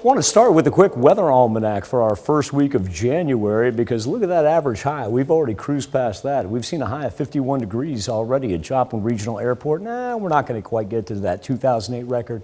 Want to start with a quick weather almanac for our first week of January, because look at that average high. We've already cruised past that. We've seen a high of 51 degrees already at Joplin Regional Airport. We're not going to quite get to that 2008 record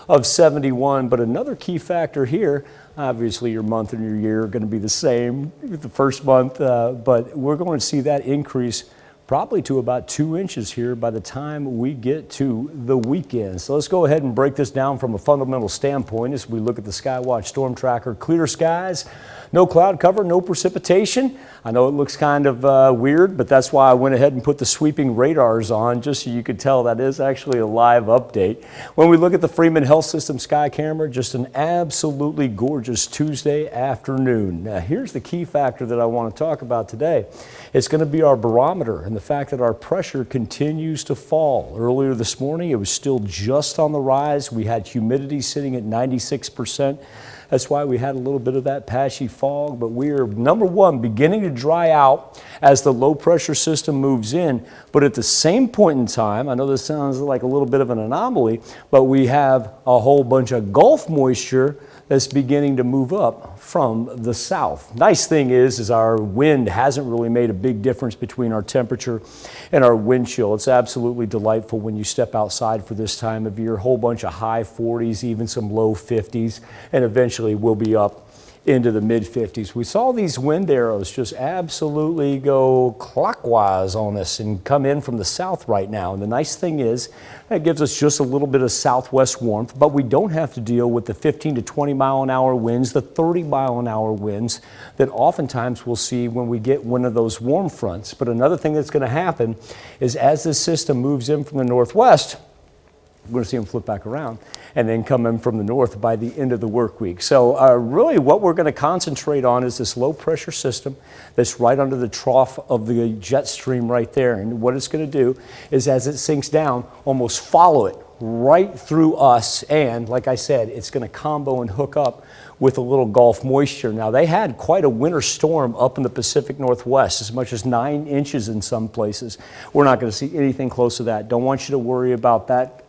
of 71, but another key factor here, obviously your month and your year are going to be the same the first month, but we're going to see that increase probably to about 2 inches here by the time we get to the weekend. So let's go ahead and break this down from a fundamental standpoint as we look at the Skywatch Storm Tracker. Clear skies, no cloud cover, no precipitation. I know it looks kind of weird, but that's why I went ahead and put the sweeping radars on, just so you could tell that is actually a live update. When we look at the Freeman Health System sky camera, just an absolutely gorgeous Tuesday afternoon. Now here's the key factor that I want to talk about today. It's going to be our barometer and the fact that our pressure continues to fall. Earlier this morning, it was still just on the rise. We had humidity sitting at 96%. That's why we had a little bit of that patchy fog, but we are, number one, beginning to dry out as the low pressure system moves in. But at the same point in time, I know this sounds like a little bit of an anomaly, but we have a whole bunch of Gulf moisture that's beginning to move up from the south. Nice thing is our wind hasn't really made a big difference between our temperature and our wind chill. It's absolutely delightful when you step outside for this time of year. A whole bunch of high 40s, even some low 50s, and eventually we'll be up into the mid 50s. We saw these wind arrows just absolutely go clockwise on us and come in from the south right now. And the nice thing is that gives us just a little bit of southwest warmth, but we don't have to deal with the 15 to 20 mile an hour winds, the 30 mile an hour winds that oftentimes we'll see when we get one of those warm fronts. But another thing that's going to happen is as this system moves in from the northwest, we're going to see them flip back around and then come in from the north by the end of the work week. So really what we're going to concentrate on is this low pressure system that's right under the trough of the jet stream right there. And what it's going to do is as it sinks down, almost follow it right through us. And like I said, it's going to combo and hook up with a little Gulf moisture. Now they had quite a winter storm up in the Pacific Northwest, as much as 9 inches in some places. We're not going to see anything close to that. Don't want you to worry about that,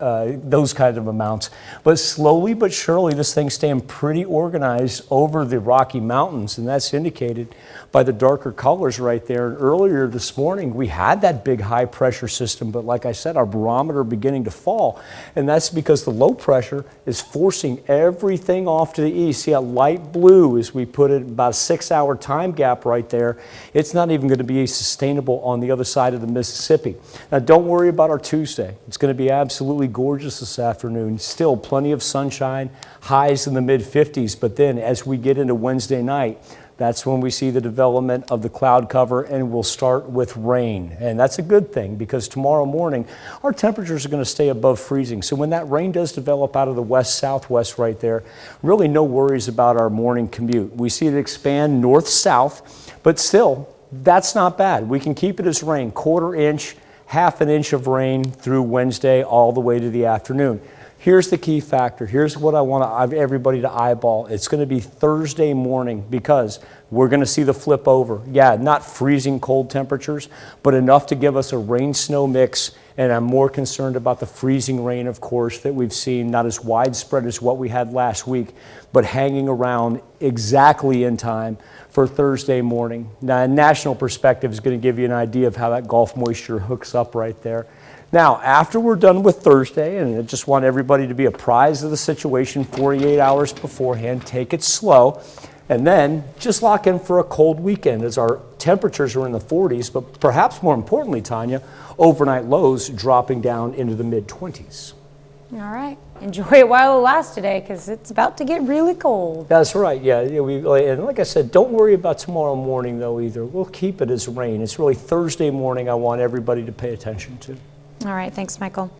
those kind of amounts. But slowly but surely, this thing's staying pretty organized over the Rocky Mountains, and that's indicated by the darker colors right there. And earlier this morning, we had that big high pressure system, but like I said, our barometer beginning to fall, and that's because the low pressure is forcing everything off to the east. See how light blue, as we put it, about a 6-hour time gap right there. It's not even going to be sustainable on the other side of the Mississippi. Now don't worry about our Tuesday. It's going to be absolutely gorgeous this afternoon. Still plenty of sunshine, highs in the mid 50s, but then as we get into Wednesday night, that's when we see the development of the cloud cover, and we'll start with rain. And that's a good thing, because tomorrow morning our temperatures are going to stay above freezing. So when that rain does develop out of the west-southwest right there, really no worries about our morning commute. We see it expand north-south, but still, that's not bad. We can keep it as rain, 1/4 inch, 1/2 inch of rain through Wednesday all the way to the afternoon. Here's the key factor. Here's what I want everybody to eyeball. It's going to be Thursday morning, because we're going to see the flip over. Yeah, not freezing cold temperatures, but enough to give us a rain-snow mix. And I'm more concerned about the freezing rain, of course, that we've seen, not as widespread as what we had last week, but hanging around exactly in time for Thursday morning. Now, a national perspective is going to give you an idea of how that Gulf moisture hooks up right there. Now, after we're done with Thursday, and I just want everybody to be apprised of the situation 48 hours beforehand, take it slow, and then just lock in for a cold weekend as our temperatures are in the 40s, but perhaps more importantly, Tanya, overnight lows dropping down into the mid 20s. All right. Enjoy it while it lasts today, because it's about to get really cold. That's right. Yeah. And like I said, don't worry about tomorrow morning, though, either. We'll keep it as rain. It's really Thursday morning I want everybody to pay attention to. All right. Thanks, Michael.